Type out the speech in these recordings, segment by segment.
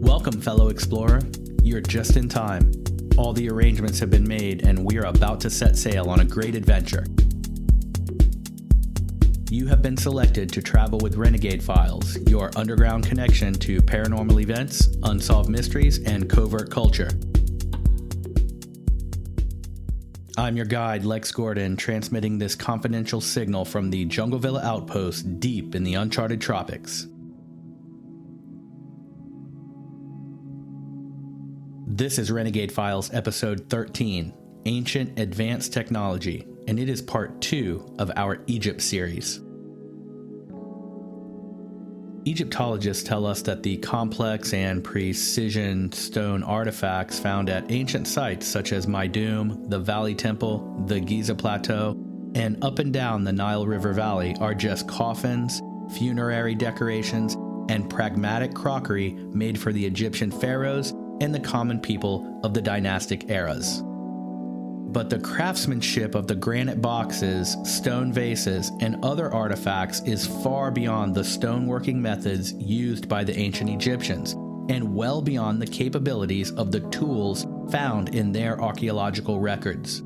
Welcome, fellow explorer. You're just in time. All the arrangements have been made, and we are about to set sail on a great adventure. You have been selected to travel with Renegade Files, your underground connection to paranormal events, unsolved mysteries, and covert culture. I'm your guide, Lex Gordon, transmitting this confidential signal from the Jungle Villa outpost deep in the uncharted tropics. This is Renegade Files episode 13, Ancient Advanced Technology, and it is part 2 of our Egypt series. Egyptologists tell us that the complex and precision stone artifacts found at ancient sites such as Meidum, the Valley Temple, the Giza Plateau, and up and down the Nile River Valley are just coffins, funerary decorations, and pragmatic crockery made for the Egyptian Pharaohs and the common people of the dynastic eras. But the craftsmanship of the granite boxes, stone vases, and other artifacts is far beyond the stoneworking methods used by the ancient Egyptians, and well beyond the capabilities of the tools found in their archaeological records.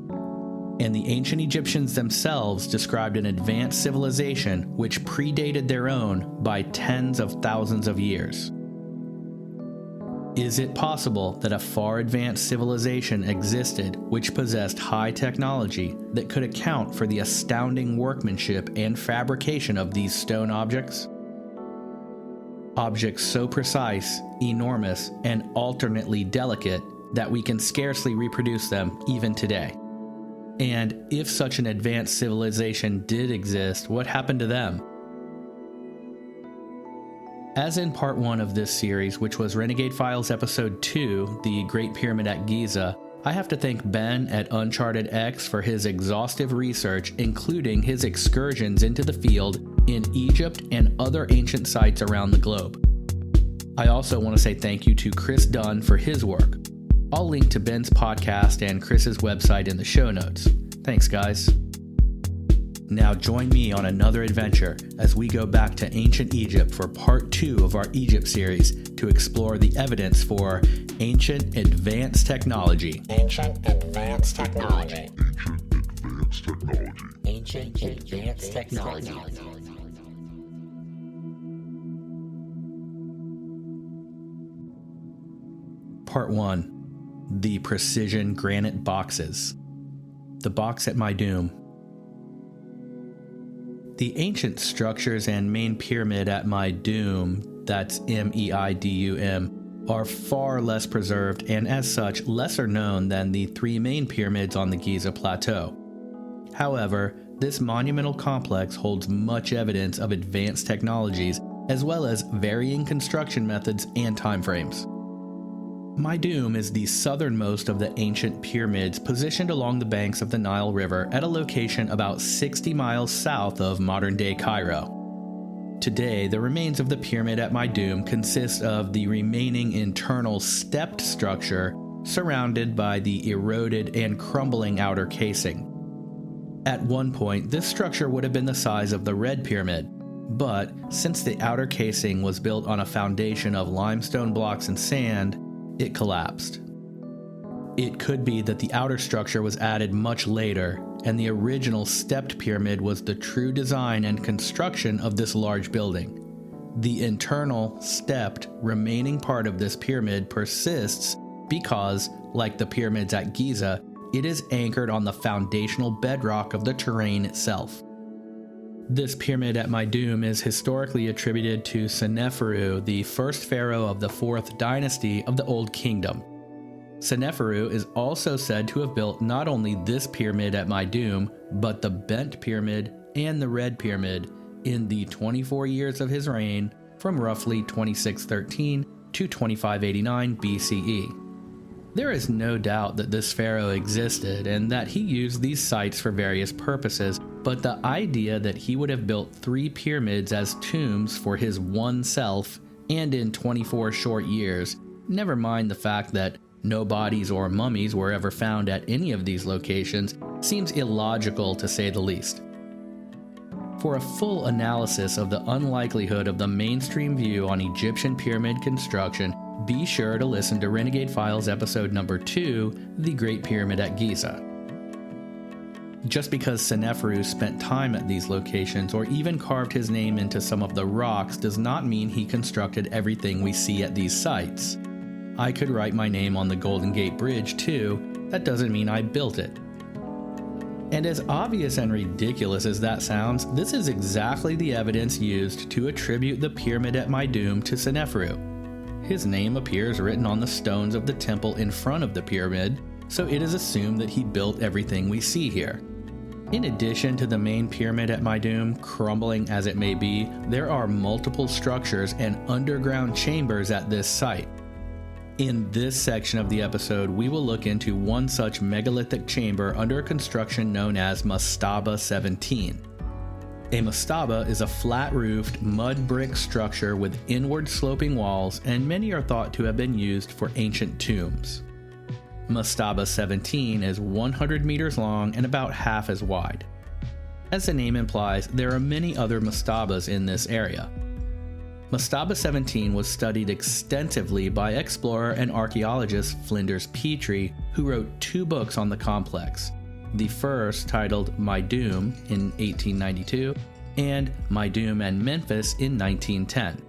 And the ancient Egyptians themselves described an advanced civilization which predated their own by tens of thousands of years. Is it possible that a far advanced civilization existed which possessed high technology that could account for the astounding workmanship and fabrication of these stone objects? Objects so precise, enormous, and alternately delicate that we can scarcely reproduce them even today. And if such an advanced civilization did exist, what happened to them? As in part 1 of this series, which was Renegade Files episode 2, The Great Pyramid at Giza, I have to thank Ben at Uncharted X for his exhaustive research, including his excursions into the field in Egypt and other ancient sites around the globe. I also want to say thank you to Chris Dunn for his work. I'll link to Ben's podcast and Chris's website in the show notes. Thanks, guys. Now join me on another adventure as we go back to ancient Egypt for part 2 of our Egypt series to explore the evidence for ancient advanced technology. Ancient advanced technology. Ancient advanced technology. Part 1. The precision granite boxes. The box at Meidum. The ancient structures and main pyramid at Meidum, that's Meidum, are far less preserved and as such lesser known than the 3 main pyramids on the Giza Plateau. However, this monumental complex holds much evidence of advanced technologies as well as varying construction methods and timeframes. Meidum is the southernmost of the ancient pyramids positioned along the banks of the Nile River at a location about 60 miles south of modern-day Cairo. Today, the remains of the pyramid at Meidum consist of the remaining internal stepped structure surrounded by the eroded and crumbling outer casing. At one point, this structure would have been the size of the Red Pyramid, but since the outer casing was built on a foundation of limestone blocks and sand, it collapsed. It could be that the outer structure was added much later, and the original stepped pyramid was the true design and construction of this large building. The internal, stepped, remaining part of this pyramid persists because, like the pyramids at Giza, it is anchored on the foundational bedrock of the terrain itself. This pyramid at Meidum is historically attributed to Seneferu, the first pharaoh of the 4th dynasty of the Old Kingdom. Seneferu is also said to have built not only this pyramid at Meidum, but the Bent Pyramid and the Red Pyramid in the 24 years of his reign from roughly 2613 to 2589 BCE. There is no doubt that this pharaoh existed and that he used these sites for various purposes, but the idea that he would have built 3 pyramids as tombs for his one self and in 24 short years, never mind the fact that no bodies or mummies were ever found at any of these locations, seems illogical to say the least. For a full analysis of the unlikelihood of the mainstream view on Egyptian pyramid construction be sure to listen to Renegade Files episode number 2, The Great Pyramid at Giza. Just because Seneferu spent time at these locations or even carved his name into some of the rocks does not mean he constructed everything we see at these sites. I could write my name on the Golden Gate Bridge too, that doesn't mean I built it. And as obvious and ridiculous as that sounds, this is exactly the evidence used to attribute the pyramid at Meidum to Seneferu. His name appears written on the stones of the temple in front of the pyramid, so it is assumed that he built everything we see here. In addition to the main pyramid at Meidum, crumbling as it may be, there are multiple structures and underground chambers at this site. In this section of the episode, we will look into one such megalithic chamber under construction known as Mastaba 17. A mastaba is a flat-roofed, mud brick structure with inward-sloping walls, and many are thought to have been used for ancient tombs. Mastaba 17 is 100 meters long and about half as wide. As the name implies, there are many other mastabas in this area. Mastaba 17 was studied extensively by explorer and archaeologist Flinders Petrie, who wrote 2 books on the complex. The first, titled Meidum in 1892, and Meidum and Memphis in 1910.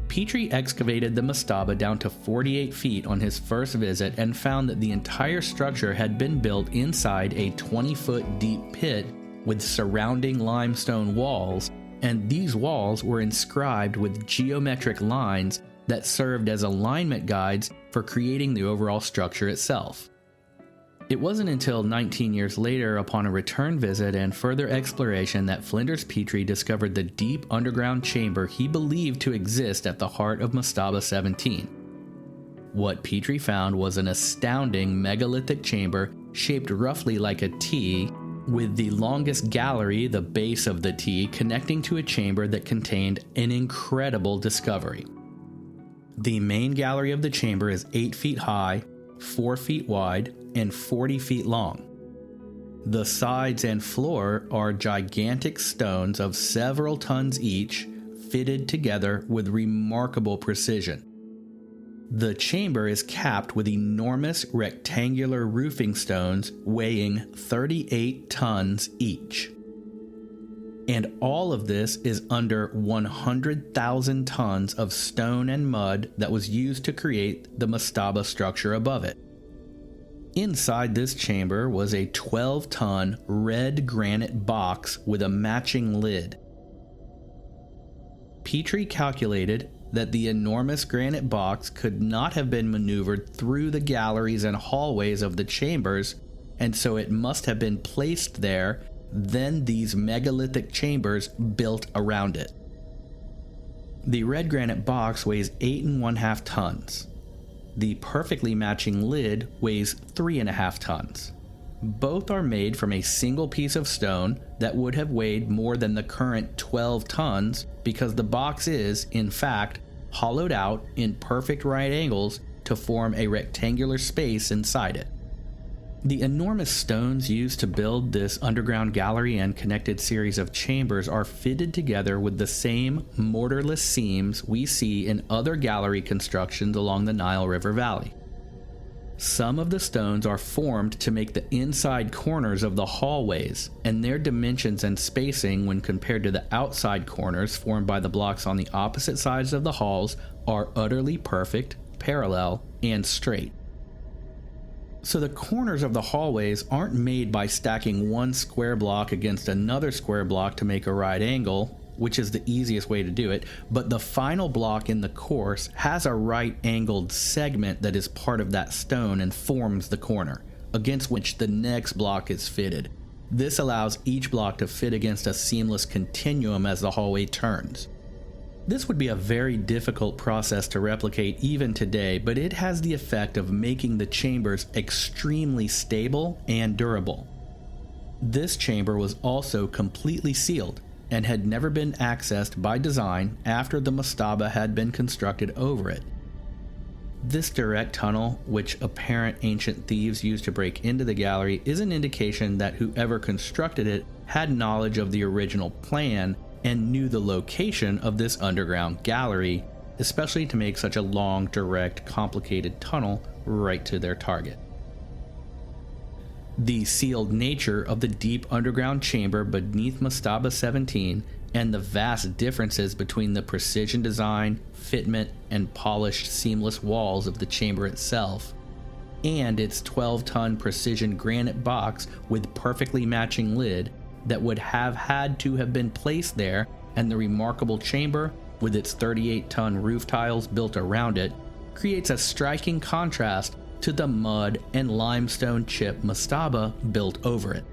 Petrie excavated the mastaba down to 48 feet on his first visit and found that the entire structure had been built inside a 20-foot deep pit with surrounding limestone walls, and these walls were inscribed with geometric lines that served as alignment guides for creating the overall structure itself. It wasn't until 19 years later, upon a return visit and further exploration, that Flinders Petrie discovered the deep underground chamber he believed to exist at the heart of Mastaba 17. What Petrie found was an astounding megalithic chamber shaped roughly like a T, with the longest gallery, the base of the T, connecting to a chamber that contained an incredible discovery. The main gallery of the chamber is 8 feet high, 4 feet wide, and 40 feet long. The sides and floor are gigantic stones of several tons each, fitted together with remarkable precision. The chamber is capped with enormous rectangular roofing stones weighing 38 tons each. And all of this is under 100,000 tons of stone and mud that was used to create the mastaba structure above it. Inside this chamber was a 12-ton red granite box with a matching lid. Petrie calculated that the enormous granite box could not have been maneuvered through the galleries and hallways of the chambers, and so it must have been placed there, then these megalithic chambers built around it. The red granite box weighs 8.5 tons. The perfectly matching lid weighs 3.5 tons. Both are made from a single piece of stone that would have weighed more than the current 12 tons because the box is, in fact, hollowed out in perfect right angles to form a rectangular space inside it. The enormous stones used to build this underground gallery and connected series of chambers are fitted together with the same mortarless seams we see in other gallery constructions along the Nile River Valley. Some of the stones are formed to make the inside corners of the hallways, and their dimensions and spacing when compared to the outside corners formed by the blocks on the opposite sides of the halls are utterly perfect, parallel, and straight. So the corners of the hallways aren't made by stacking one square block against another square block to make a right angle, which is the easiest way to do it, but the final block in the course has a right angled segment that is part of that stone and forms the corner, against which the next block is fitted. This allows each block to fit against a seamless continuum as the hallway turns. This would be a very difficult process to replicate even today, but it has the effect of making the chambers extremely stable and durable. This chamber was also completely sealed and had never been accessed by design after the mastaba had been constructed over it. This direct tunnel, which apparent ancient thieves used to break into the gallery, is an indication that whoever constructed it had knowledge of the original plan and knew the location of this underground gallery, especially to make such a long, direct, complicated tunnel right to their target. The sealed nature of the deep underground chamber beneath Mastaba 17 and the vast differences between the precision design, fitment, and polished seamless walls of the chamber itself, and its 12-ton precision granite box with perfectly matching lid that would have had to have been placed there, and the remarkable chamber with its 38-ton roof tiles built around it, creates a striking contrast to the mud and limestone chip mastaba built over it.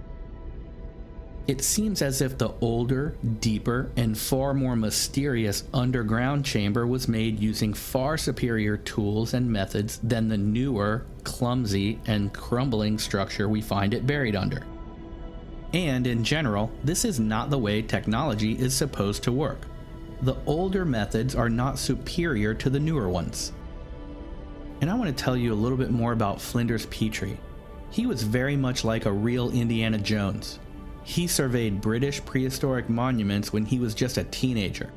It seems as if the older, deeper, and far more mysterious underground chamber was made using far superior tools and methods than the newer, clumsy, and crumbling structure we find it buried under. And in general, this is not the way technology is supposed to work. The older methods are not superior to the newer ones. And I want to tell you a little bit more about Flinders Petrie. He was very much like a real Indiana Jones. He surveyed British prehistoric monuments when he was just a teenager.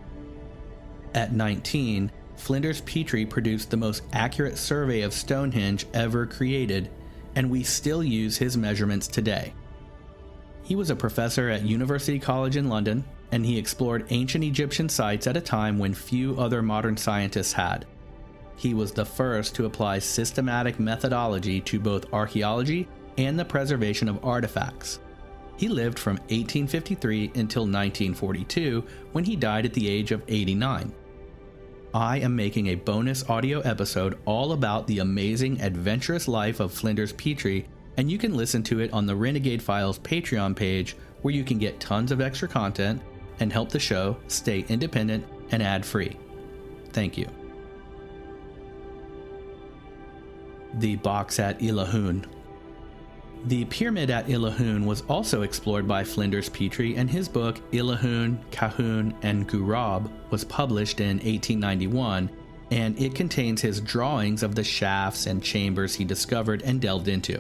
At 19, Flinders Petrie produced the most accurate survey of Stonehenge ever created, and we still use his measurements today. He was a professor at University College in London, and he explored ancient Egyptian sites at a time when few other modern scientists had. He was the first to apply systematic methodology to both archaeology and the preservation of artifacts. He lived from 1853 until 1942, when he died at the age of 89. I am making a bonus audio episode all about the amazing, adventurous life of Flinders Petrie, and you can listen to it on the Renegade Files Patreon page, where you can get tons of extra content and help the show stay independent and ad-free. Thank you. The box at Illahun. The pyramid at Illahun was also explored by Flinders Petrie, and his book Illahun, Kahun, and Gurab was published in 1891, and it contains his drawings of the shafts and chambers he discovered and delved into.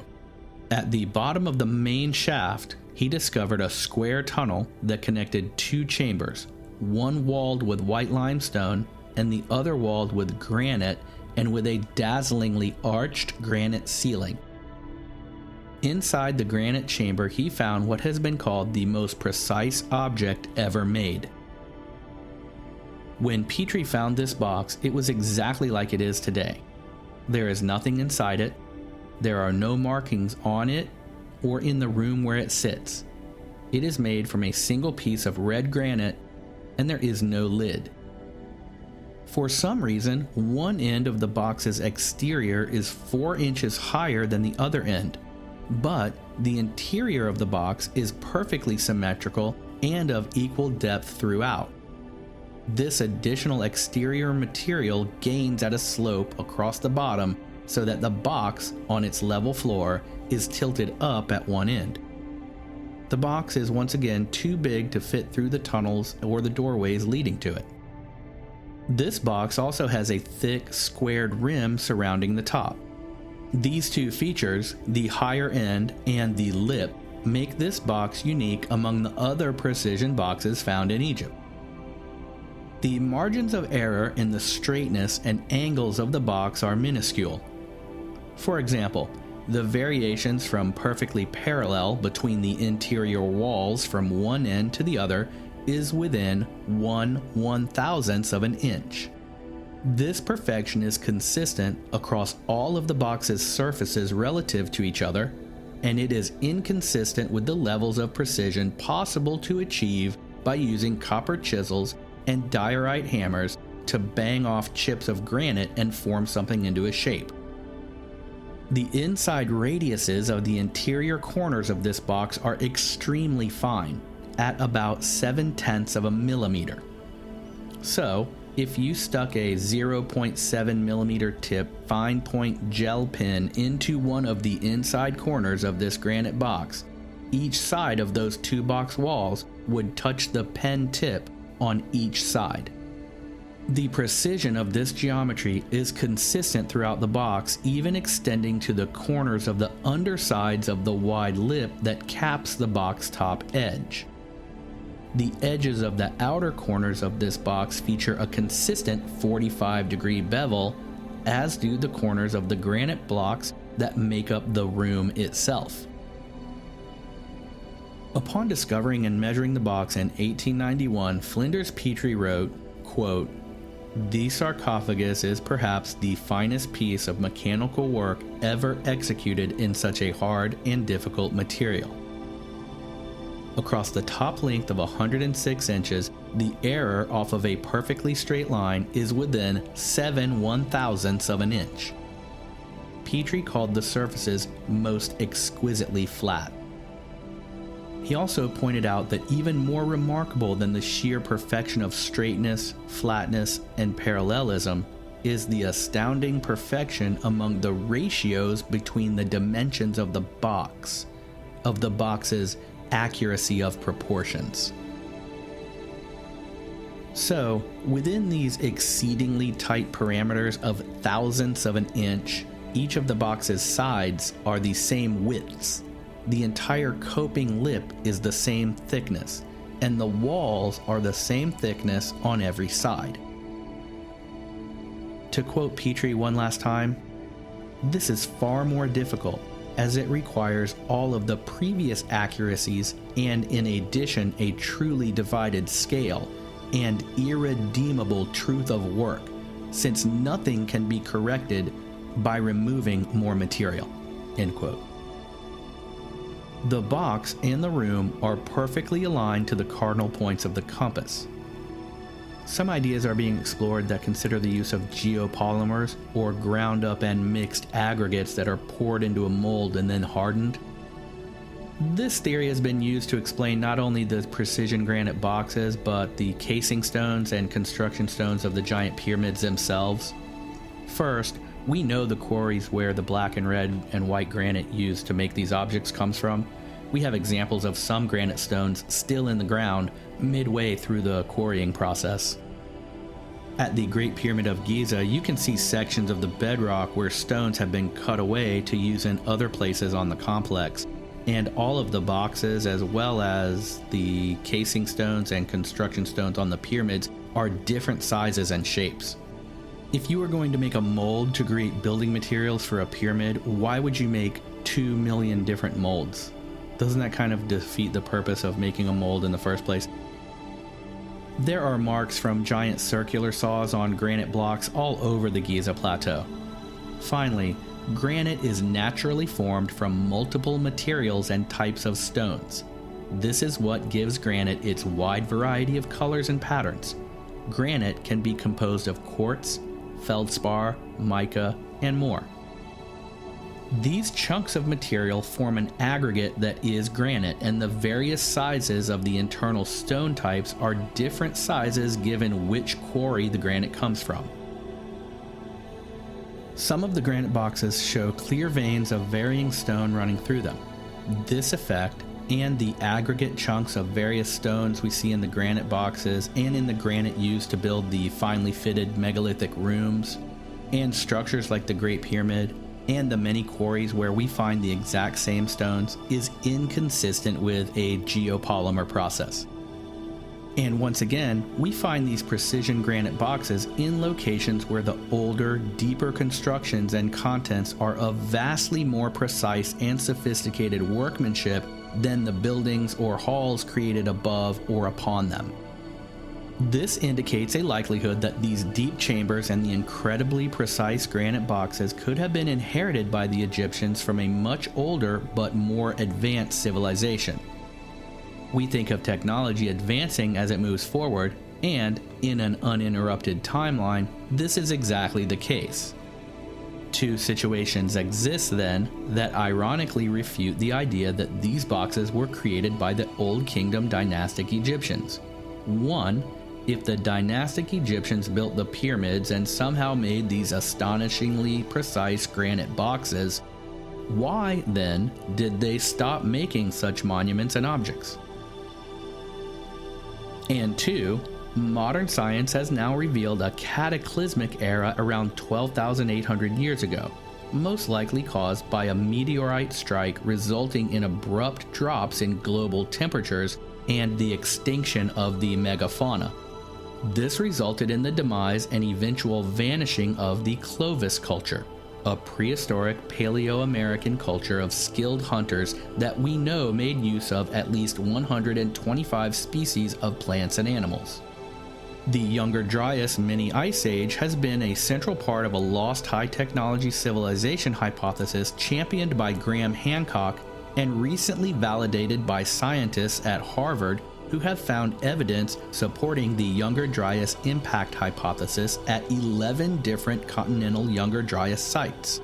At the bottom of the main shaft, he discovered a square tunnel that connected two chambers, one walled with white limestone and the other walled with granite and with a dazzlingly arched granite ceiling. Inside the granite chamber, he found what has been called the most precise object ever made. When Petrie found this box, it was exactly like it is today. There is nothing inside it. There are no markings on it or in the room where it sits. It is made from a single piece of red granite, and there is no lid. For some reason, one end of the box's exterior is 4 inches higher than the other end, but the interior of the box is perfectly symmetrical and of equal depth throughout. This additional exterior material gains at a slope across the bottom so that the box, on its level floor, is tilted up at one end. The box is once again too big to fit through the tunnels or the doorways leading to it. This box also has a thick, squared rim surrounding the top. These two features, the higher end and the lip, make this box unique among the other precision boxes found in Egypt. The margins of error in the straightness and angles of the box are minuscule. For example, the variations from perfectly parallel between the interior walls from one end to the other is within 1/1000th of an inch. This perfection is consistent across all of the box's surfaces relative to each other, and it is inconsistent with the levels of precision possible to achieve by using copper chisels and diorite hammers to bang off chips of granite and form something into a shape. The inside radiuses of the interior corners of this box are extremely fine, at about 0.7 of a millimeter. So, if you stuck a 0.7 millimeter tip fine point gel pen into one of the inside corners of this granite box, each side of those two box walls would touch the pen tip on each side. The precision of this geometry is consistent throughout the box, even extending to the corners of the undersides of the wide lip that caps the box top edge. The edges of the outer corners of this box feature a consistent 45-degree bevel, as do the corners of the granite blocks that make up the room itself. Upon discovering and measuring the box in 1891, Flinders Petrie wrote, quote, "The sarcophagus is perhaps the finest piece of mechanical work ever executed in such a hard and difficult material. Across the top length of 106 inches, the error off of a perfectly straight line is within 7/1000ths of an inch." Petrie called the surfaces most exquisitely flat. He also pointed out that even more remarkable than the sheer perfection of straightness, flatness, and parallelism is the astounding perfection among the ratios between the dimensions of the box's accuracy of proportions. So, within these exceedingly tight parameters of thousandths of an inch, each of the box's sides are the same widths. The entire coping lip is the same thickness, and the walls are the same thickness on every side. To quote Petrie one last time, "This is far more difficult, as it requires all of the previous accuracies and in addition a truly divided scale and irredeemable truth of work, since nothing can be corrected by removing more material." End quote. The box and the room are perfectly aligned to the cardinal points of the compass. Some ideas are being explored that consider the use of geopolymers, or ground up and mixed aggregates that are poured into a mold and then hardened. This theory has been used to explain not only the precision granite boxes, but the casing stones and construction stones of the giant pyramids themselves. First, we know the quarries where the black and red and white granite used to make these objects comes from. We have examples of some granite stones still in the ground midway through the quarrying process. At the Great Pyramid of Giza, you can see sections of the bedrock where stones have been cut away to use in other places on the complex, and all of the boxes as well as the casing stones and construction stones on the pyramids are different sizes and shapes. If you were going to make a mold to create building materials for a pyramid, why would you make 2 million different molds? Doesn't that kind of defeat the purpose of making a mold in the first place? There are marks from giant circular saws on granite blocks all over the Giza Plateau. Finally, granite is naturally formed from multiple materials and types of stones. This is what gives granite its wide variety of colors and patterns. Granite can be composed of quartz, feldspar, mica, and more. These chunks of material form an aggregate that is granite, and the various sizes of the internal stone types are different sizes given which quarry the granite comes from. Some of the granite boxes show clear veins of varying stone running through them. This effect, and the aggregate chunks of various stones we see in the granite boxes and in the granite used to build the finely fitted megalithic rooms, and structures like the Great Pyramid, and the many quarries where we find the exact same stones, is inconsistent with a geopolymer process. And once again, we find these precision granite boxes in locations where the older, deeper constructions and contents are of vastly more precise and sophisticated workmanship than the buildings or halls created above or upon them. This indicates a likelihood that these deep chambers and the incredibly precise granite boxes could have been inherited by the Egyptians from a much older but more advanced civilization. We think of technology advancing as it moves forward, and in an uninterrupted timeline, this is exactly the case. Two situations exist then that ironically refute the idea that these boxes were created by the Old Kingdom dynastic Egyptians. One, if the dynastic Egyptians built the pyramids and somehow made these astonishingly precise granite boxes, why then did they stop making such monuments and objects? And two, modern science has now revealed a cataclysmic era around 12,800 years ago, most likely caused by a meteorite strike resulting in abrupt drops in global temperatures and the extinction of the megafauna. This resulted in the demise and eventual vanishing of the Clovis culture, a prehistoric Paleo-American culture of skilled hunters that we know made use of at least 125 species of plants and animals. The Younger Dryas mini ice age has been a central part of a lost high-technology civilization hypothesis championed by Graham Hancock and recently validated by scientists at Harvard who have found evidence supporting the Younger Dryas impact hypothesis at 11 different continental Younger Dryas sites.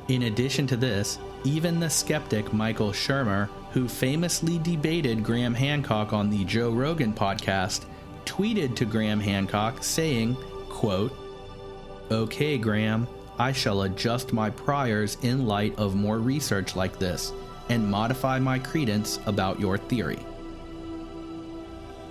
In addition to this, even the skeptic Michael Shermer, who famously debated Graham Hancock on the Joe Rogan podcast, tweeted to Graham Hancock saying, quote, "Okay, Graham, I shall adjust my priors in light of more research like this and modify my credence about your theory."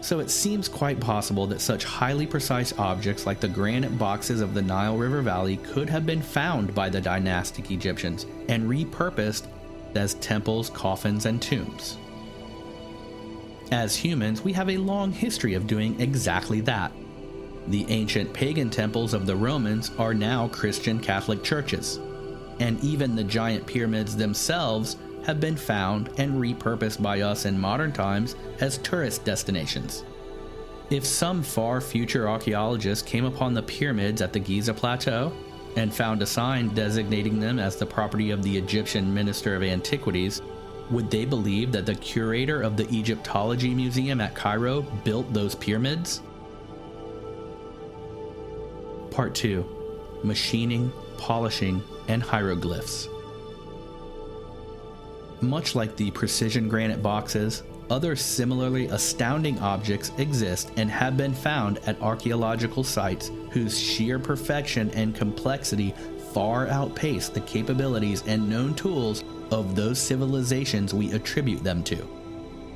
So it seems quite possible that such highly precise objects like the granite boxes of the Nile River Valley could have been found by the dynastic Egyptians and repurposed as temples, coffins, and tombs. As humans, we have a long history of doing exactly that. The ancient pagan temples of the Romans are now Christian Catholic churches, and even the giant pyramids themselves have been found and repurposed by us in modern times as tourist destinations. If some far future archaeologist came upon the pyramids at the Giza Plateau and found a sign designating them as the property of the Egyptian Minister of Antiquities, would they believe that the curator of the Egyptology Museum at Cairo built those pyramids? Part 2. Machining, polishing, and hieroglyphs. Much like the precision granite boxes, other similarly astounding objects exist and have been found at archaeological sites whose sheer perfection and complexity far outpace the capabilities and known tools of those civilizations we attribute them to.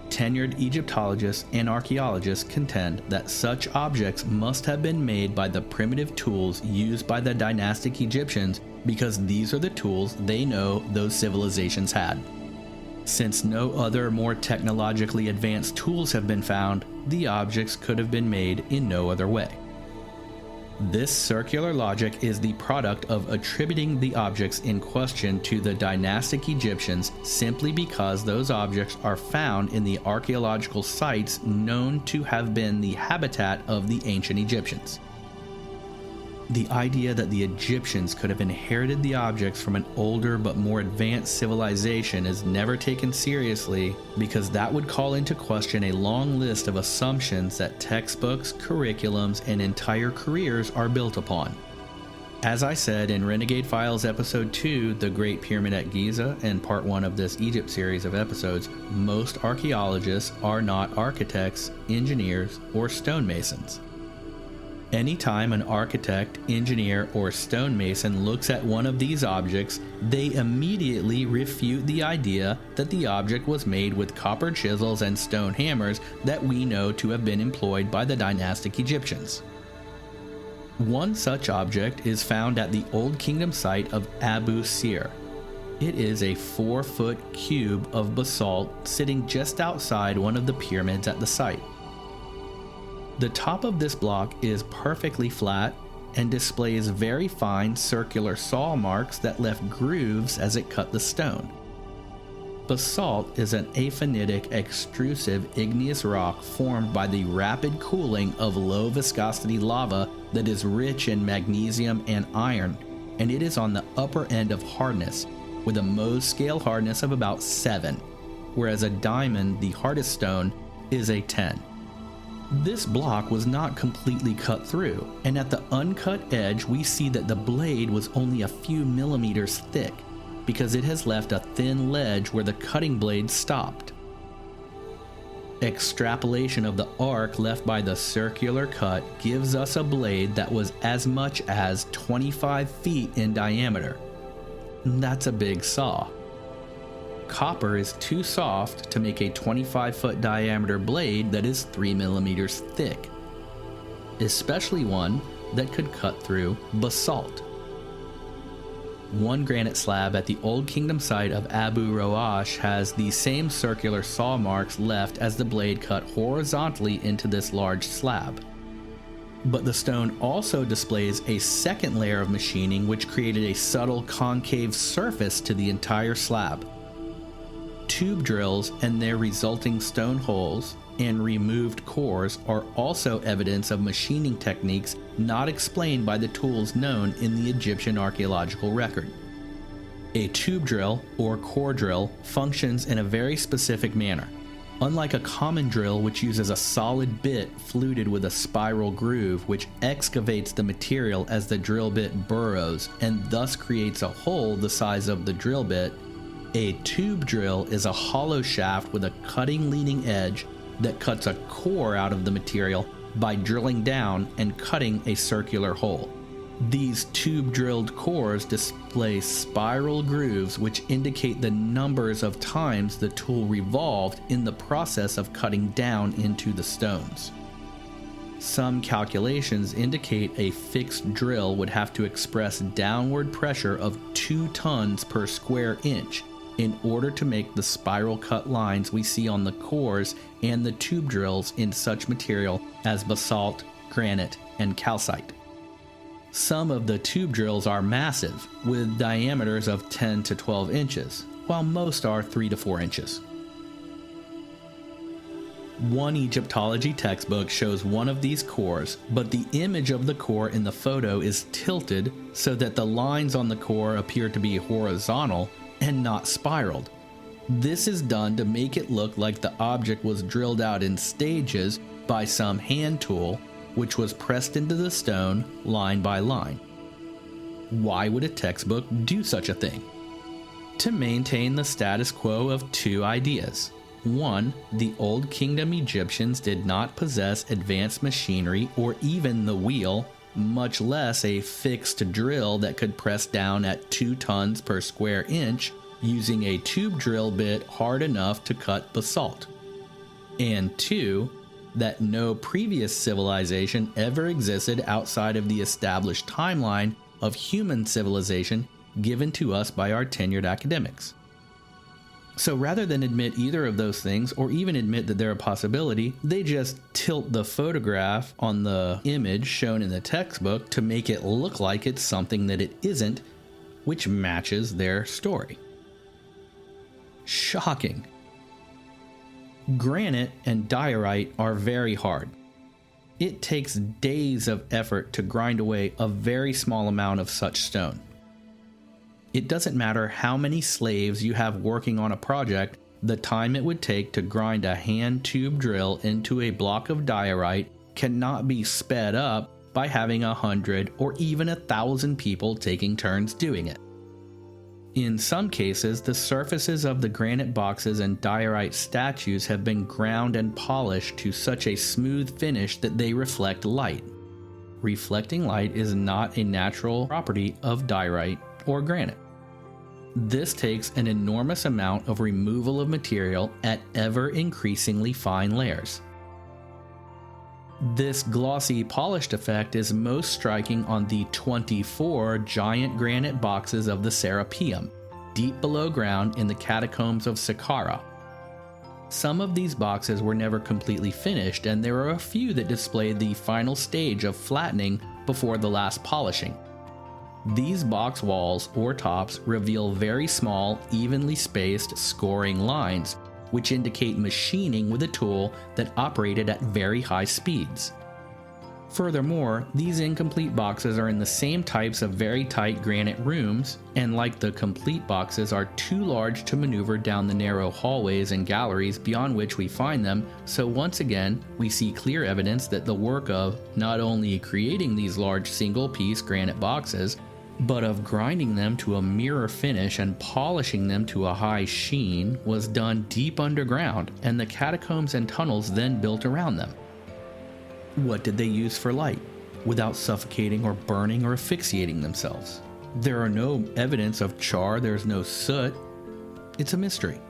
Tenured Egyptologists and archaeologists contend that such objects must have been made by the primitive tools used by the dynastic Egyptians because these are the tools they know those civilizations had. Since no other more technologically advanced tools have been found, the objects could have been made in no other way. This circular logic is the product of attributing the objects in question to the dynastic Egyptians simply because those objects are found in the archaeological sites known to have been the habitat of the ancient Egyptians. The idea that the Egyptians could have inherited the objects from an older but more advanced civilization is never taken seriously because that would call into question a long list of assumptions that textbooks, curriculums, and entire careers are built upon. As I said in Renegade Files Episode 2, The Great Pyramid at Giza, and Part 1 of this Egypt series of episodes, most archaeologists are not architects, engineers, or stonemasons. Anytime an architect, engineer, or stonemason looks at one of these objects, they immediately refute the idea that the object was made with copper chisels and stone hammers that we know to have been employed by the dynastic Egyptians. One such object is found at the Old Kingdom site of Abu Sir. It is a 4-foot cube of basalt sitting just outside one of the pyramids at the site. The top of this block is perfectly flat and displays very fine circular saw marks that left grooves as it cut the stone. Basalt is an aphanitic extrusive igneous rock formed by the rapid cooling of low viscosity lava that is rich in magnesium and iron, and it is on the upper end of hardness, with a Mohs scale hardness of about 7, whereas a diamond, the hardest stone, is a 10. This block was not completely cut through, and at the uncut edge we see that the blade was only a few millimeters thick, because it has left a thin ledge where the cutting blade stopped. Extrapolation of the arc left by the circular cut gives us a blade that was as much as 25 feet in diameter. That's a big saw. Copper is too soft to make a 25-foot diameter blade that is 3 millimeters thick, especially one that could cut through basalt. One granite slab at the Old Kingdom site of Abu Roash has the same circular saw marks left as the blade cut horizontally into this large slab. But the stone also displays a second layer of machining which created a subtle concave surface to the entire slab. Tube drills and their resulting stone holes and removed cores are also evidence of machining techniques not explained by the tools known in the Egyptian archaeological record. A tube drill or core drill functions in a very specific manner. Unlike a common drill which uses a solid bit fluted with a spiral groove which excavates the material as the drill bit burrows and thus creates a hole the size of the drill bit, a tube drill is a hollow shaft with a cutting leading edge that cuts a core out of the material by drilling down and cutting a circular hole. These tube-drilled cores display spiral grooves which indicate the numbers of times the tool revolved in the process of cutting down into the stones. Some calculations indicate a fixed drill would have to express downward pressure of 2 tons per square inch in order to make the spiral cut lines we see on the cores and the tube drills in such material as basalt, granite, and calcite. Some of the tube drills are massive, with diameters of 10 to 12 inches, while most are 3 to 4 inches. One Egyptology textbook shows one of these cores, but the image of the core in the photo is tilted so that the lines on the core appear to be horizontal and not spiraled. This is done to make it look like the object was drilled out in stages by some hand tool, which was pressed into the stone line by line. Why would a textbook do such a thing? To maintain the status quo of 2 ideas. 1, the Old Kingdom Egyptians did not possess advanced machinery or even the wheel, much less a fixed drill that could press down at 2 tons per square inch using a tube drill bit hard enough to cut basalt. And 2, that no previous civilization ever existed outside of the established timeline of human civilization given to us by our tenured academics. So rather than admit either of those things, or even admit that they're a possibility, they just tilt the photograph on the image shown in the textbook to make it look like it's something that it isn't, which matches their story. Shocking. Granite and diorite are very hard. It takes days of effort to grind away a very small amount of such stone. It doesn't matter how many slaves you have working on a project, the time it would take to grind a hand tube drill into a block of diorite cannot be sped up by having 100 or even 1,000 people taking turns doing it. In some cases, the surfaces of the granite boxes and diorite statues have been ground and polished to such a smooth finish that they reflect light. Reflecting light is not a natural property of diorite or granite. This takes an enormous amount of removal of material at ever increasingly fine layers. This glossy polished effect is most striking on the 24 giant granite boxes of the Serapeum, deep below ground in the catacombs of Saqqara. Some of these boxes were never completely finished, and there are a few that display the final stage of flattening before the last polishing. These box walls or tops reveal very small, evenly spaced scoring lines, which indicate machining with a tool that operated at very high speeds. Furthermore, these incomplete boxes are in the same types of very tight granite rooms, and like the complete boxes, are too large to maneuver down the narrow hallways and galleries beyond which we find them, so once again, we see clear evidence that the work of not only creating these large single-piece granite boxes, but of grinding them to a mirror finish and polishing them to a high sheen was done deep underground, and the catacombs and tunnels then built around them. What did they use for light, without suffocating or burning or asphyxiating themselves? There are no evidence of char, there's no soot. It's a mystery.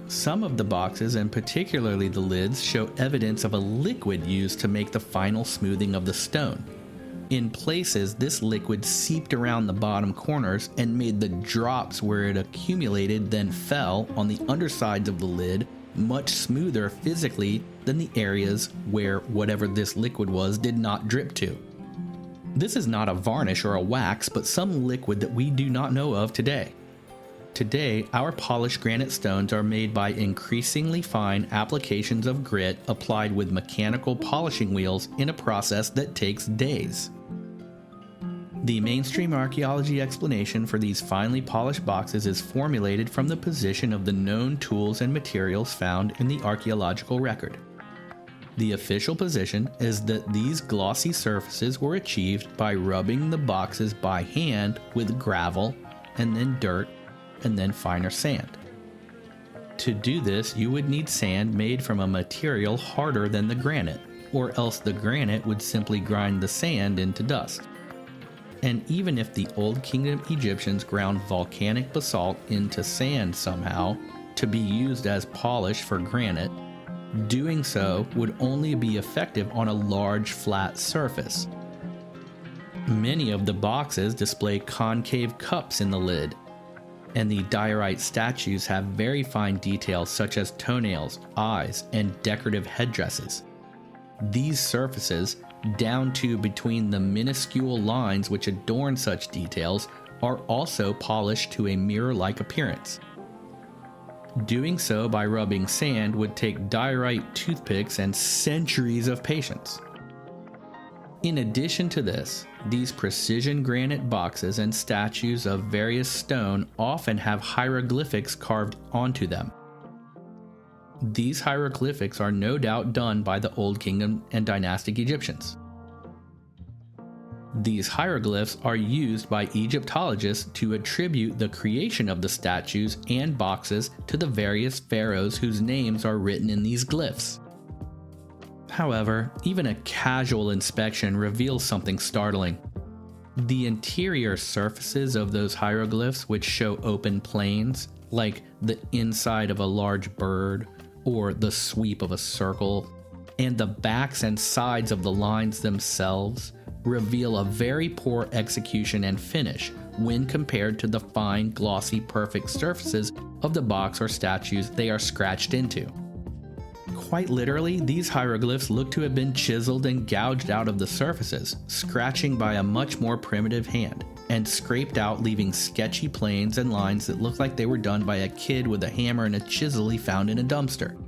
Some of the boxes, and particularly the lids, show evidence of a liquid used to make the final smoothing of the stone. In places, this liquid seeped around the bottom corners and made the drops where it accumulated then fell on the undersides of the lid much smoother physically than the areas where whatever this liquid was did not drip to. This is not a varnish or a wax, but some liquid that we do not know of today. Today, our polished granite stones are made by increasingly fine applications of grit applied with mechanical polishing wheels in a process that takes days. The mainstream archaeology explanation for these finely polished boxes is formulated from the position of the known tools and materials found in the archaeological record. The official position is that these glossy surfaces were achieved by rubbing the boxes by hand with gravel and then dirt and then finer sand. To do this, you would need sand made from a material harder than the granite, or else the granite would simply grind the sand into dust. And even if the Old Kingdom Egyptians ground volcanic basalt into sand somehow to be used as polish for granite, doing so would only be effective on a large flat surface. Many of the boxes display concave cups in the lid, and the diorite statues have very fine details such as toenails, eyes, and decorative headdresses. These surfaces, down to between the minuscule lines which adorn such details, are also polished to a mirror-like appearance. Doing so by rubbing sand would take diorite toothpicks and centuries of patience. In addition to this, these precision granite boxes and statues of various stone often have hieroglyphics carved onto them. These hieroglyphics are no doubt done by the Old Kingdom and dynastic Egyptians. These hieroglyphs are used by Egyptologists to attribute the creation of the statues and boxes to the various pharaohs whose names are written in these glyphs. However, even a casual inspection reveals something startling. The interior surfaces of those hieroglyphs, which show open planes, like the inside of a large bird or the sweep of a circle, and the backs and sides of the lines themselves, reveal a very poor execution and finish when compared to the fine, glossy, perfect surfaces of the box or statues they are scratched into. Quite literally, these hieroglyphs look to have been chiseled and gouged out of the surfaces, scratching by a much more primitive hand, and scraped out, leaving sketchy planes and lines that look like they were done by a kid with a hammer and a chisel he found in a dumpster.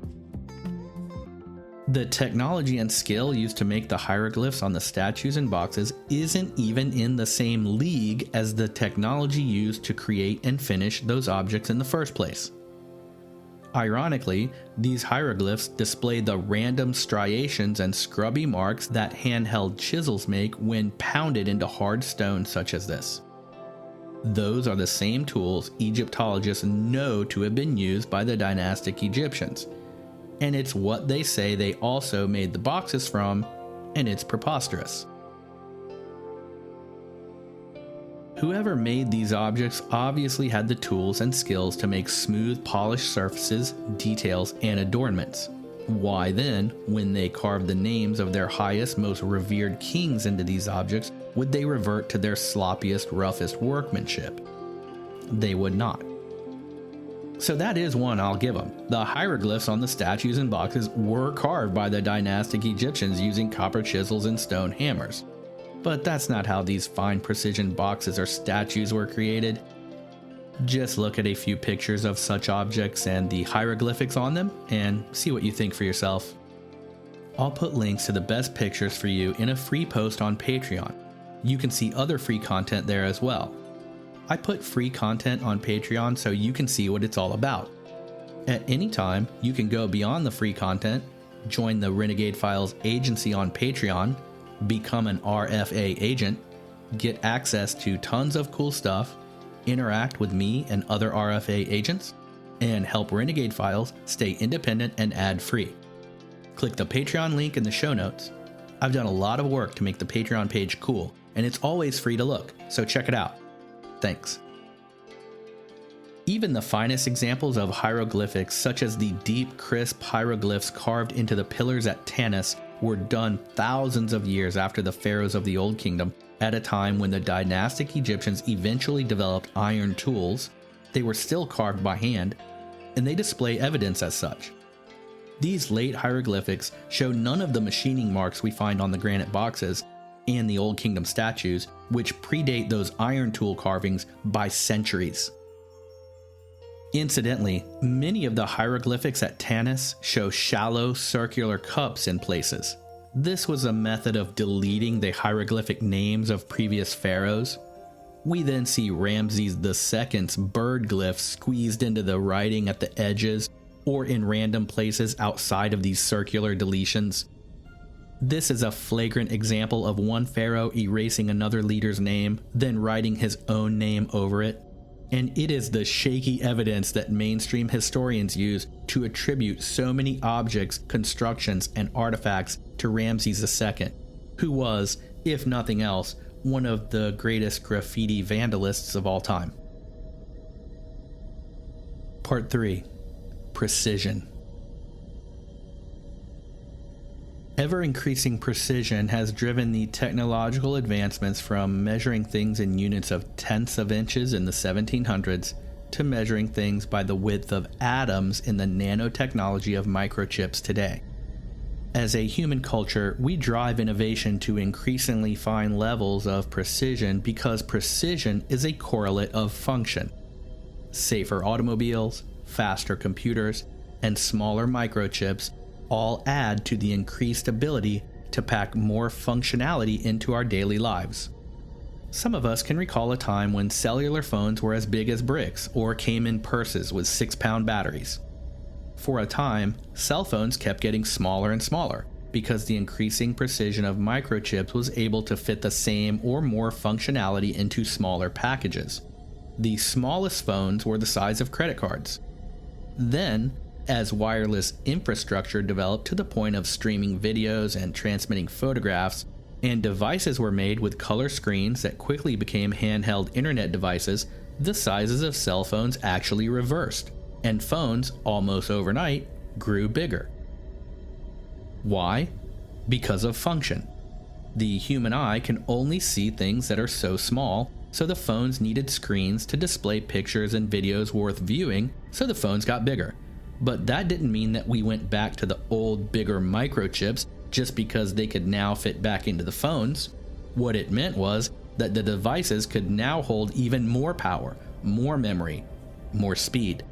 The technology and skill used to make the hieroglyphs on the statues and boxes isn't even in the same league as the technology used to create and finish those objects in the first place. Ironically, these hieroglyphs display the random striations and scrubby marks that handheld chisels make when pounded into hard stone such as this. Those are the same tools Egyptologists know to have been used by the dynastic Egyptians, and it's what they say they also made the boxes from, and it's preposterous. Whoever made these objects obviously had the tools and skills to make smooth, polished surfaces, details, and adornments. Why then, when they carved the names of their highest, most revered kings into these objects, would they revert to their sloppiest, roughest workmanship? They would not. So that is one I'll give them. The hieroglyphs on the statues and boxes were carved by the dynastic Egyptians using copper chisels and stone hammers. But that's not how these fine precision boxes or statues were created. Just look at a few pictures of such objects and the hieroglyphics on them and see what you think for yourself. I'll put links to the best pictures for you in a free post on Patreon. You can see other free content there as well. I put free content on Patreon so you can see what it's all about. At any time, you can go beyond the free content, join the Renegade Files agency on Patreon, become an RFA agent, get access to tons of cool stuff, interact with me and other RFA agents, and help Renegade Files stay independent and ad-free. Click the Patreon link in the show notes. I've done a lot of work to make the Patreon page cool, and it's always free to look, so check it out. Thanks. Even the finest examples of hieroglyphics, such as the deep, crisp hieroglyphs carved into the pillars at Tanis, were done thousands of years after the pharaohs of the Old Kingdom, at a time when the dynastic Egyptians eventually developed iron tools. They were still carved by hand, and they display evidence as such. These late hieroglyphics show none of the machining marks we find on the granite boxes and the Old Kingdom statues, which predate those iron tool carvings by centuries. Incidentally, many of the hieroglyphics at Tanis show shallow circular cups in places. This was a method of deleting the hieroglyphic names of previous pharaohs. We then see Ramses II's bird glyphs squeezed into the writing at the edges or in random places outside of these circular deletions. This is a flagrant example of one pharaoh erasing another leader's name, then writing his own name over it. And it is the shaky evidence that mainstream historians use to attribute so many objects, constructions, and artifacts to Ramses II, who was, if nothing else, one of the greatest graffiti vandalists of all time. Part 3. Precision. Ever-increasing precision has driven the technological advancements from measuring things in units of tenths of inches in the 1700s to measuring things by the width of atoms in the nanotechnology of microchips today. As a human culture, we drive innovation to increasingly fine levels of precision because precision is a correlate of function. Safer automobiles, faster computers, and smaller microchips all add to the increased ability to pack more functionality into our daily lives. Some of us can recall a time when cellular phones were as big as bricks or came in purses with 6-pound batteries. For a time, cell phones kept getting smaller and smaller because the increasing precision of microchips was able to fit the same or more functionality into smaller packages. The smallest phones were the size of credit cards. Then, as wireless infrastructure developed to the point of streaming videos and transmitting photographs, and devices were made with color screens that quickly became handheld internet devices, the sizes of cell phones actually reversed, and phones, almost overnight, grew bigger. Why? Because of function. The human eye can only see things that are so small, so the phones needed screens to display pictures and videos worth viewing, so the phones got bigger. But that didn't mean that we went back to the old, bigger microchips just because they could now fit back into the phones. What it meant was that the devices could now hold even more power, more memory, more speed.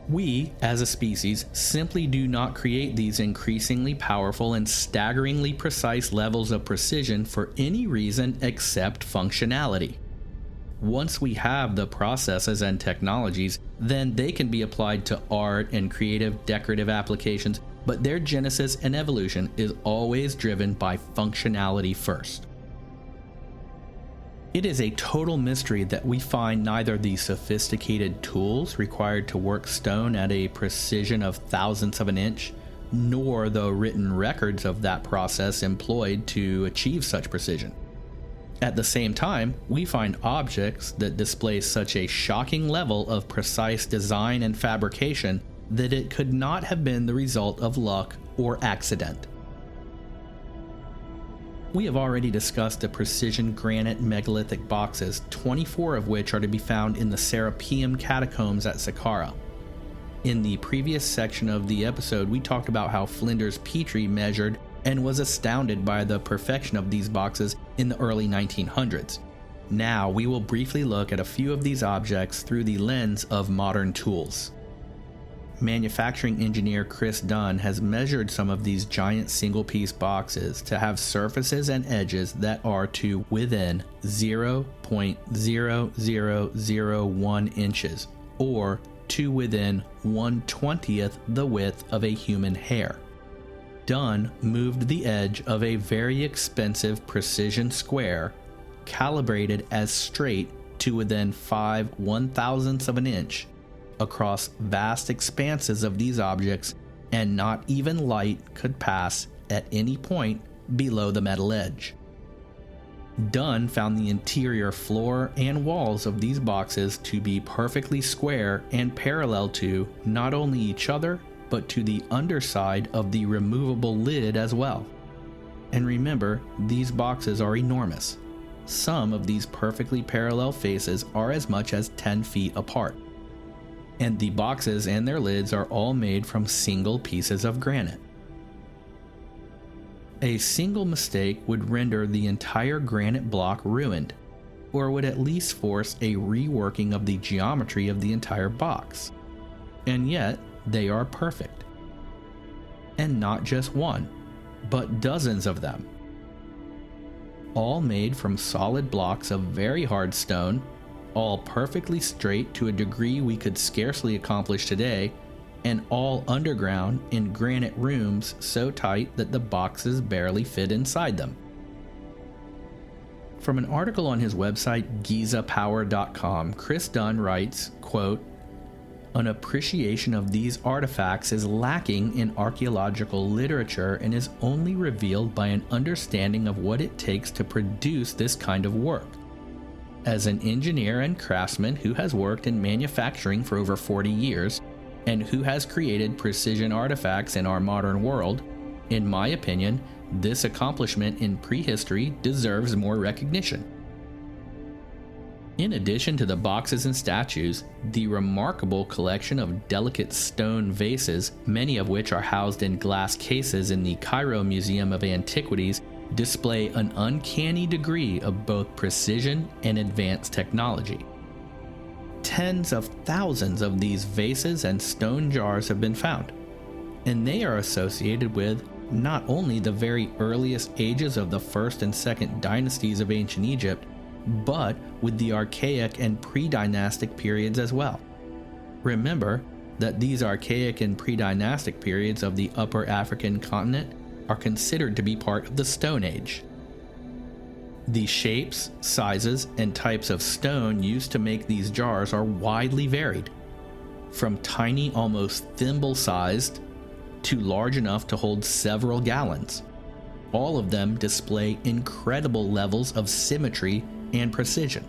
We, as a species, simply do not create these increasingly powerful and staggeringly precise levels of precision for any reason except functionality. Once we have the processes and technologies, then they can be applied to art and creative decorative applications, but their genesis and evolution is always driven by functionality first. It is a total mystery that we find neither the sophisticated tools required to work stone at a precision of thousandths of an inch, nor the written records of that process employed to achieve such precision. At the same time, we find objects that display such a shocking level of precise design and fabrication that it could not have been the result of luck or accident. We have already discussed the precision granite megalithic boxes, 24 of which are to be found in the Serapeum catacombs at Saqqara. In the previous section of the episode, we talked about how Flinders Petrie measured and was astounded by the perfection of these boxes in the early 1900s. Now we will briefly look at a few of these objects through the lens of modern tools. Manufacturing engineer Chris Dunn has measured some of these giant single-piece boxes to have surfaces and edges that are to within 0.0001 inches, or to within 1/20th the width of a human hair. Dunn moved the edge of a very expensive precision square, calibrated as straight to within 5/1000ths of an inch, across vast expanses of these objects, and not even light could pass at any point below the metal edge. Dunn found the interior floor and walls of these boxes to be perfectly square and parallel to not only each other, but to the underside of the removable lid as well. And remember, these boxes are enormous. Some of these perfectly parallel faces are as much as 10 feet apart. And the boxes and their lids are all made from single pieces of granite. A single mistake would render the entire granite block ruined, or would at least force a reworking of the geometry of the entire box. And yet, they are perfect. And not just one, but dozens of them. All made from solid blocks of very hard stone, all perfectly straight to a degree we could scarcely accomplish today, and all underground in granite rooms so tight that the boxes barely fit inside them. From an article on his website gizapower.com, Chris Dunn writes, quote, "An appreciation of these artifacts is lacking in archaeological literature and is only revealed by an understanding of what it takes to produce this kind of work. As an engineer and craftsman who has worked in manufacturing for over 40 years, and who has created precision artifacts in our modern world, in my opinion, this accomplishment in prehistory deserves more recognition." In addition to the boxes and statues, the remarkable collection of delicate stone vases, many of which are housed in glass cases in the Cairo Museum of Antiquities, display an uncanny degree of both precision and advanced technology. Tens of thousands of these vases and stone jars have been found, and they are associated with not only the very earliest ages of the first and second dynasties of ancient Egypt, but with the archaic and pre-dynastic periods as well. Remember that these archaic and pre-dynastic periods of the Upper African continent are considered to be part of the Stone Age. The shapes, sizes, and types of stone used to make these jars are widely varied, from tiny, almost thimble-sized, to large enough to hold several gallons. All of them display incredible levels of symmetry and precision.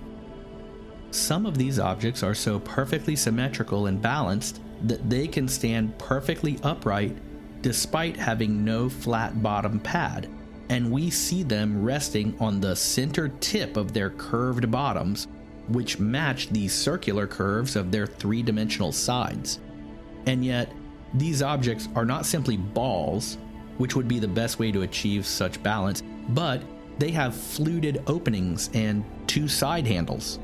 Some of these objects are so perfectly symmetrical and balanced that they can stand perfectly upright despite having no flat bottom pad, and we see them resting on the center tip of their curved bottoms, which match the circular curves of their three-dimensional sides. And yet, these objects are not simply balls, which would be the best way to achieve such balance, but they have fluted openings and two side handles.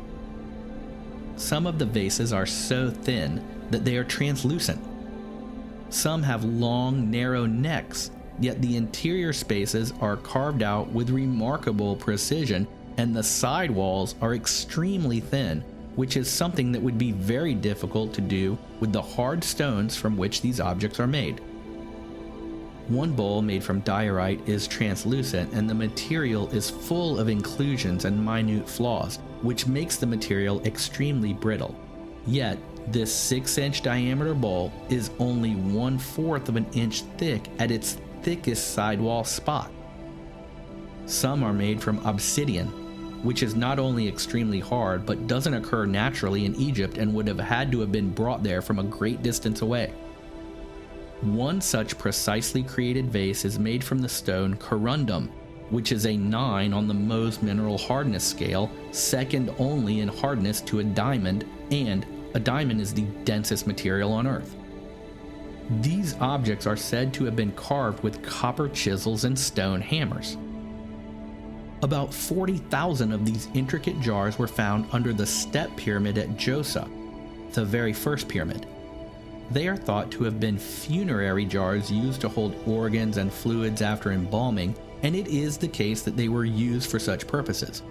Some of the vases are so thin that they are translucent. Some have long, narrow necks, yet the interior spaces are carved out with remarkable precision, and the side walls are extremely thin, which is something that would be very difficult to do with the hard stones from which these objects are made. One bowl made from diorite is translucent, and the material is full of inclusions and minute flaws, which makes the material extremely brittle. Yet, this 6-inch diameter bowl is only 1/4 of an inch thick at its thickest sidewall spot. Some are made from obsidian, which is not only extremely hard, but doesn't occur naturally in Egypt and would have had to have been brought there from a great distance away. One such precisely created vase is made from the stone corundum, which is a 9 on the Mohs mineral hardness scale, second only in hardness to a diamond, and a diamond is the densest material on Earth. These objects are said to have been carved with copper chisels and stone hammers. About 40,000 of these intricate jars were found under the step pyramid at Djoser, the very first pyramid. They are thought to have been funerary jars used to hold organs and fluids after embalming, and it is the case that they were used for such purposes.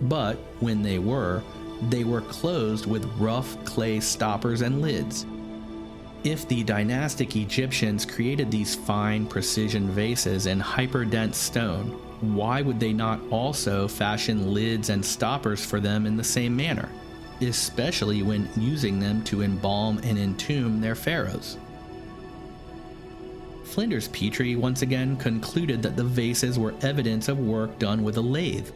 But when they were closed with rough clay stoppers and lids. If the dynastic Egyptians created these fine precision vases in hyperdense stone, why would they not also fashion lids and stoppers for them in the same manner, especially when using them to embalm and entomb their pharaohs? Flinders Petrie once again concluded that the vases were evidence of work done with a lathe,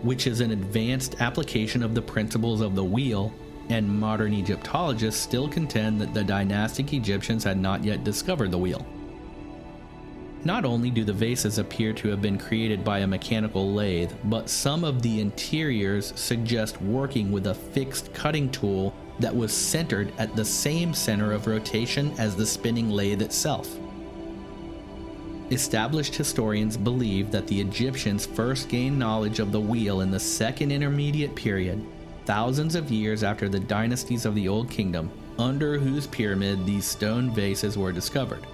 which is an advanced application of the principles of the wheel, and modern Egyptologists still contend that the dynastic Egyptians had not yet discovered the wheel. Not only do the vases appear to have been created by a mechanical lathe, but some of the interiors suggest working with a fixed cutting tool that was centered at the same center of rotation as the spinning lathe itself. Established historians believe that the Egyptians first gained knowledge of the wheel in the Second Intermediate Period, thousands of years after the dynasties of the Old Kingdom, under whose pyramid these stone vases were discovered.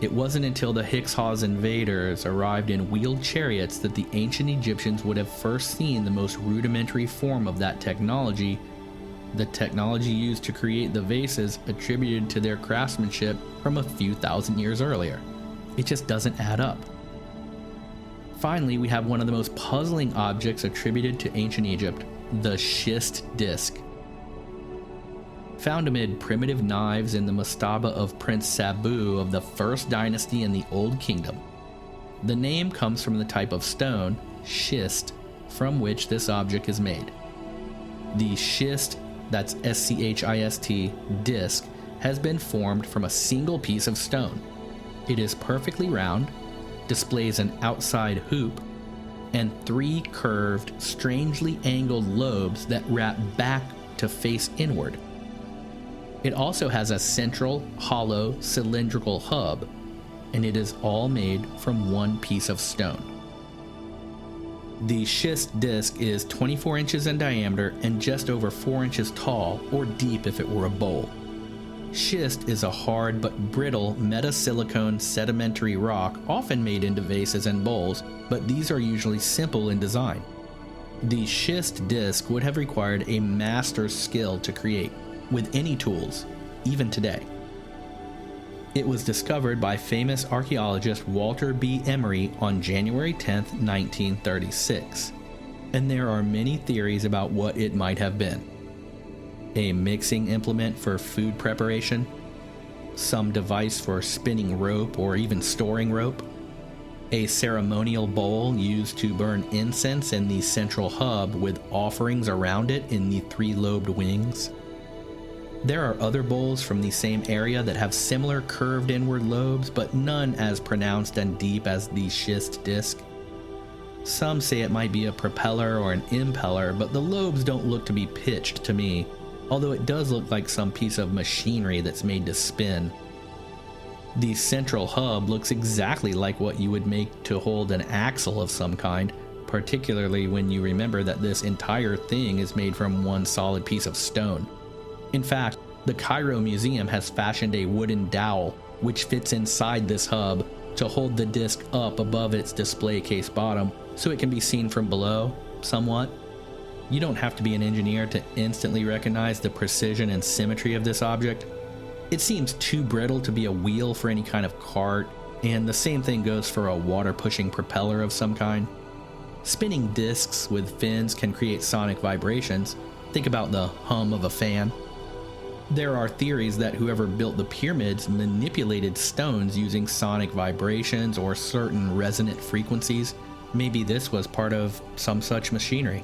It wasn't until the Hyksos invaders arrived in wheeled chariots that the ancient Egyptians would have first seen the most rudimentary form of that technology, the technology used to create the vases attributed to their craftsmanship from a few thousand years earlier. It just doesn't add up. Finally, we have one of the most puzzling objects attributed to ancient Egypt, the schist disc. Found amid primitive knives in the mastaba of Prince Sabu of the First Dynasty in the Old Kingdom. The name comes from the type of stone, schist, from which this object is made. The schist, that's S-C-H-I-S-T, disc, has been formed from a single piece of stone. It is perfectly round, displays an outside hoop, and 3 curved, strangely angled lobes that wrap back to face inward. It also has a central, hollow, cylindrical hub, and it is all made from one piece of stone. The schist disc is 24 inches in diameter and just over 4 inches tall, or deep if it were a bowl. Schist is a hard but brittle metasilicone sedimentary rock often made into vases and bowls, but these are usually simple in design. The schist disc would have required a master's skill to create, with any tools, even today. It was discovered by famous archaeologist Walter B. Emery on January 10, 1936, and there are many theories about what it might have been. A mixing implement for food preparation, some device for spinning rope or even storing rope, a ceremonial bowl used to burn incense in the central hub with offerings around it in the 3-lobed wings. There are other bowls from the same area that have similar curved inward lobes, but none as pronounced and deep as the schist disc. Some say it might be a propeller or an impeller, but the lobes don't look to be pitched to me, although it does look like some piece of machinery that's made to spin. The central hub looks exactly like what you would make to hold an axle of some kind, particularly when you remember that this entire thing is made from one solid piece of stone. In fact, the Cairo Museum has fashioned a wooden dowel which fits inside this hub to hold the disc up above its display case bottom so it can be seen from below, somewhat. You don't have to be an engineer to instantly recognize the precision and symmetry of this object. It seems too brittle to be a wheel for any kind of cart, and the same thing goes for a water-pushing propeller of some kind. Spinning discs with fins can create sonic vibrations. Think about the hum of a fan. There are theories that whoever built the pyramids manipulated stones using sonic vibrations or certain resonant frequencies. Maybe this was part of some such machinery.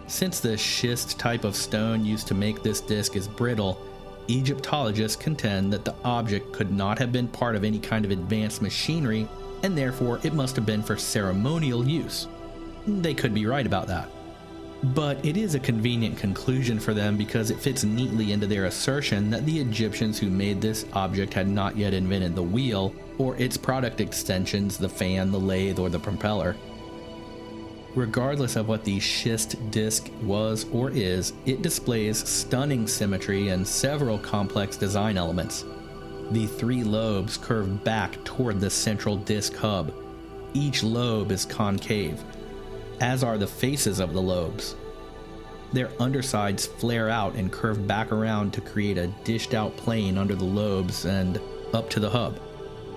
Since the schist type of stone used to make this disc is brittle, Egyptologists contend that the object could not have been part of any kind of advanced machinery, and therefore it must have been for ceremonial use. They could be right about that. But it is a convenient conclusion for them because it fits neatly into their assertion that the Egyptians who made this object had not yet invented the wheel, or its product extensions, the fan, the lathe, or the propeller. Regardless of what the schist disc was or is, it displays stunning symmetry and several complex design elements. The 3 lobes curve back toward the central disc hub. Each lobe is concave, as are the faces of the lobes. Their undersides flare out and curve back around to create a dished-out plane under the lobes and up to the hub.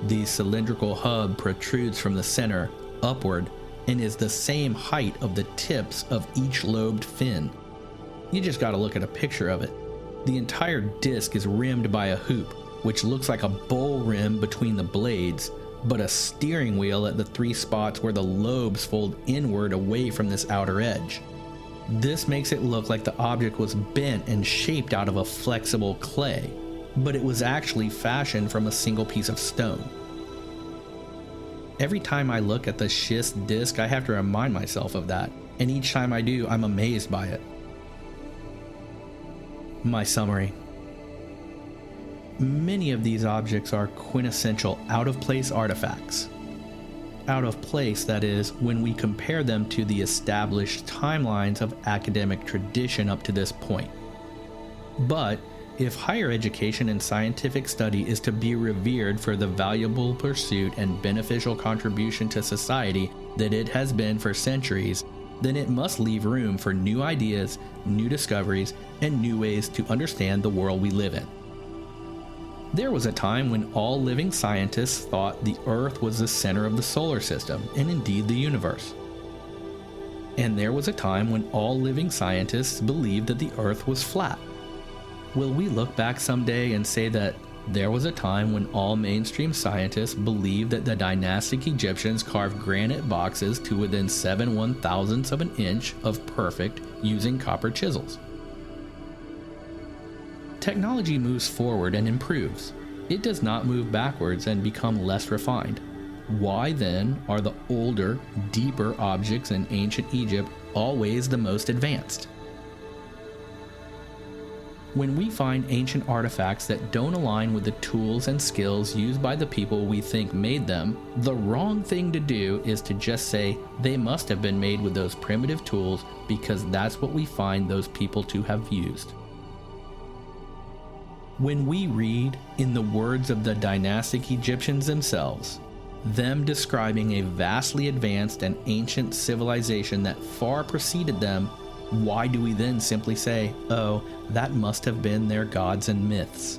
The cylindrical hub protrudes from the center, upward, and is the same height of the tips of each lobed fin. You just gotta look at a picture of it. The entire disc is rimmed by a hoop, which looks like a bowl rim between the blades, but a steering wheel at the 3 spots where the lobes fold inward away from this outer edge. This makes it look like the object was bent and shaped out of a flexible clay, but it was actually fashioned from a single piece of stone. Every time I look at the schist disc, I have to remind myself of that, and each time I do, I'm amazed by it. My summary. Many of these objects are quintessential out-of-place artifacts. Out of place, that is, when we compare them to the established timelines of academic tradition up to this point. But if higher education and scientific study is to be revered for the valuable pursuit and beneficial contribution to society that it has been for centuries, then it must leave room for new ideas, new discoveries, and new ways to understand the world we live in. There was a time when all living scientists thought the Earth was the center of the solar system, and indeed the universe. And there was a time when all living scientists believed that the Earth was flat. Will we look back someday and say that there was a time when all mainstream scientists believed that the dynastic Egyptians carved granite boxes to within 7/1000ths of an inch of perfect using copper chisels? Technology moves forward and improves. It does not move backwards and become less refined. Why then are the older, deeper objects in ancient Egypt always the most advanced? When we find ancient artifacts that don't align with the tools and skills used by the people we think made them, the wrong thing to do is to just say they must have been made with those primitive tools because that's what we find those people to have used. When we read, in the words of the dynastic Egyptians themselves, them describing a vastly advanced and ancient civilization that far preceded them, why do we then simply say, oh, that must have been their gods and myths?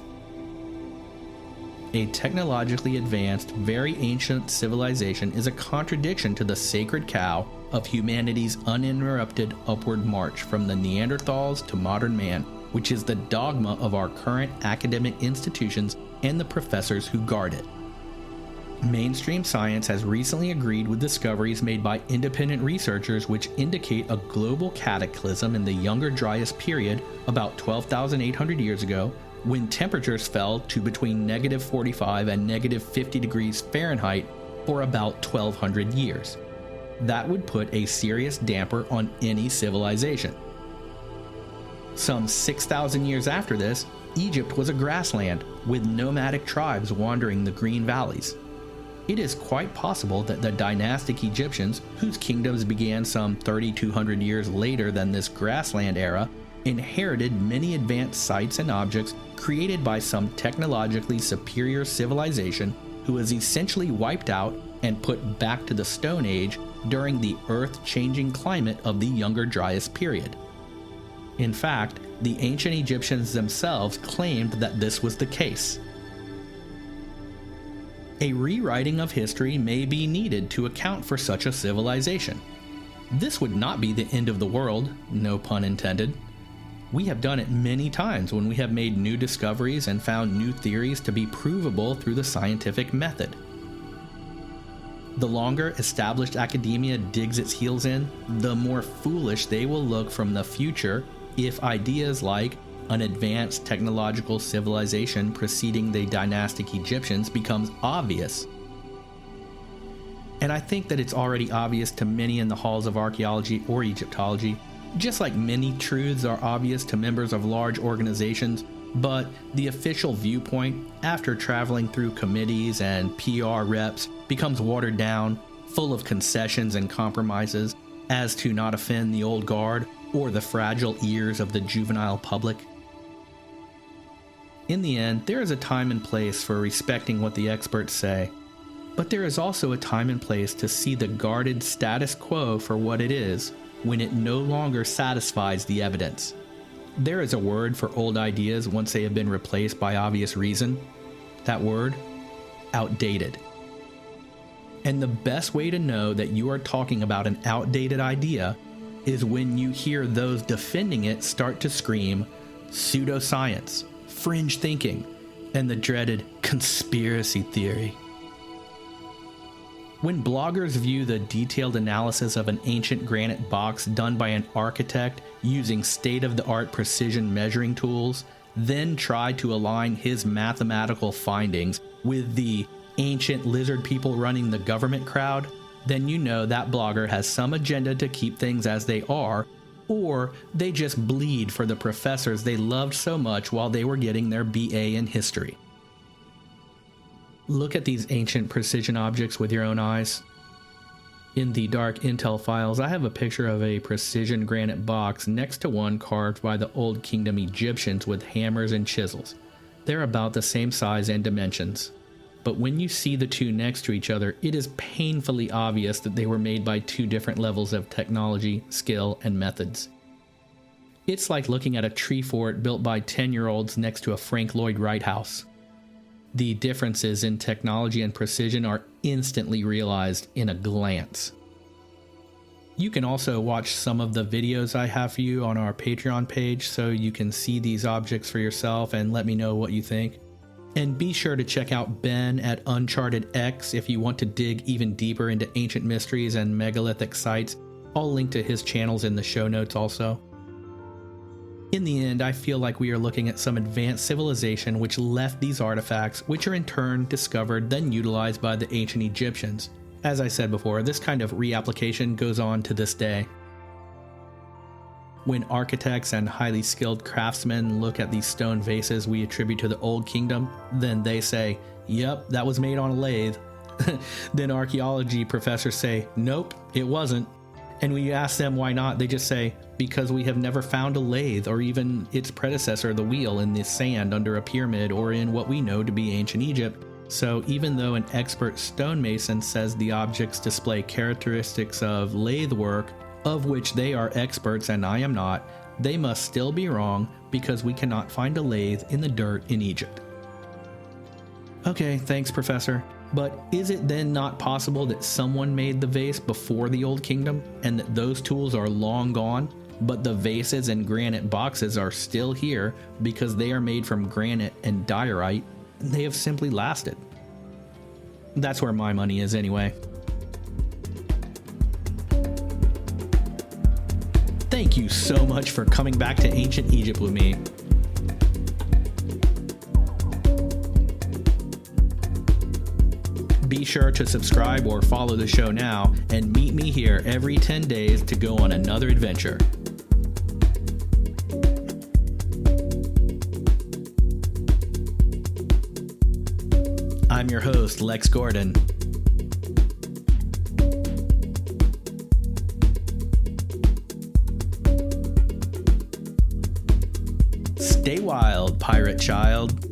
A technologically advanced, very ancient civilization is a contradiction to the sacred cow of humanity's uninterrupted upward march from the Neanderthals to modern man, which is the dogma of our current academic institutions and the professors who guard it. Mainstream science has recently agreed with discoveries made by independent researchers which indicate a global cataclysm in the Younger Dryas period about 12,800 years ago, when temperatures fell to between -45 and -50 degrees Fahrenheit for about 1,200 years. That would put a serious damper on any civilization. Some 6,000 years after this, Egypt was a grassland with nomadic tribes wandering the green valleys. It is quite possible that the dynastic Egyptians, whose kingdoms began some 3,200 years later than this grassland era, inherited many advanced sites and objects created by some technologically superior civilization who was essentially wiped out and put back to the Stone Age during the earth-changing climate of the Younger Dryas period. In fact, the ancient Egyptians themselves claimed that this was the case. A rewriting of history may be needed to account for such a civilization. This would not be the end of the world, no pun intended. We have done it many times when we have made new discoveries and found new theories to be provable through the scientific method. The longer established academia digs its heels in, the more foolish they will look from the future if ideas like an advanced technological civilization preceding the dynastic Egyptians becomes obvious. And I think that it's already obvious to many in the halls of archaeology or Egyptology, just like many truths are obvious to members of large organizations, but the official viewpoint, after traveling through committees and PR reps, becomes watered down, full of concessions and compromises, as to not offend the old guard or the fragile ears of the juvenile public. In the end, there is a time and place for respecting what the experts say, but there is also a time and place to see the guarded status quo for what it is when it no longer satisfies the evidence. There is a word for old ideas once they have been replaced by obvious reason. That word? Outdated. And the best way to know that you are talking about an outdated idea is when you hear those defending it start to scream pseudoscience, fringe thinking, and the dreaded conspiracy theory. When bloggers view the detailed analysis of an ancient granite box done by an architect using state-of-the-art precision measuring tools, then try to align his mathematical findings with the ancient lizard people running the government crowd, then you know that blogger has some agenda to keep things as they are, or they just bleed for the professors they loved so much while they were getting their BA in history. Look at these ancient precision objects with your own eyes. In the Dark Intel files, I have a picture of a precision granite box next to one carved by the Old Kingdom Egyptians with hammers and chisels. They're about the same size and dimensions. But when you see the two next to each other, it is painfully obvious that they were made by two different levels of technology, skill, and methods. It's like looking at a tree fort built by 10-year-olds next to a Frank Lloyd Wright house. The differences in technology and precision are instantly realized in a glance. You can also watch some of the videos I have for you on our Patreon page so you can see these objects for yourself and let me know what you think. And be sure to check out Ben at Uncharted X if you want to dig even deeper into ancient mysteries and megalithic sites. I'll link to his channels in the show notes also. In the end, I feel like we are looking at some advanced civilization which left these artifacts, which are in turn discovered, then utilized by the ancient Egyptians. As I said before, this kind of reapplication goes on to this day. When architects and highly skilled craftsmen look at these stone vases we attribute to the Old Kingdom, then they say, "Yep, that was made on a lathe." Then archaeology professors say, "Nope, it wasn't." And when you ask them why not, they just say, "Because we have never found a lathe or even its predecessor, the wheel, in the sand under a pyramid or in what we know to be ancient Egypt." So even though an expert stonemason says the objects display characteristics of lathe work, of which they are experts and I am not, they must still be wrong because we cannot find a lathe in the dirt in Egypt. Okay, thanks, Professor. But is it then not possible that someone made the vase before the Old Kingdom and that those tools are long gone, but the vases and granite boxes are still here because they are made from granite and diorite, and they have simply lasted? That's where my money is anyway. Thank you so much for coming back to Ancient Egypt with me. Be sure to subscribe or follow the show now and meet me here every 10 days to go on another adventure. I'm your host, Lex Gordon. Stay wild, pirate child.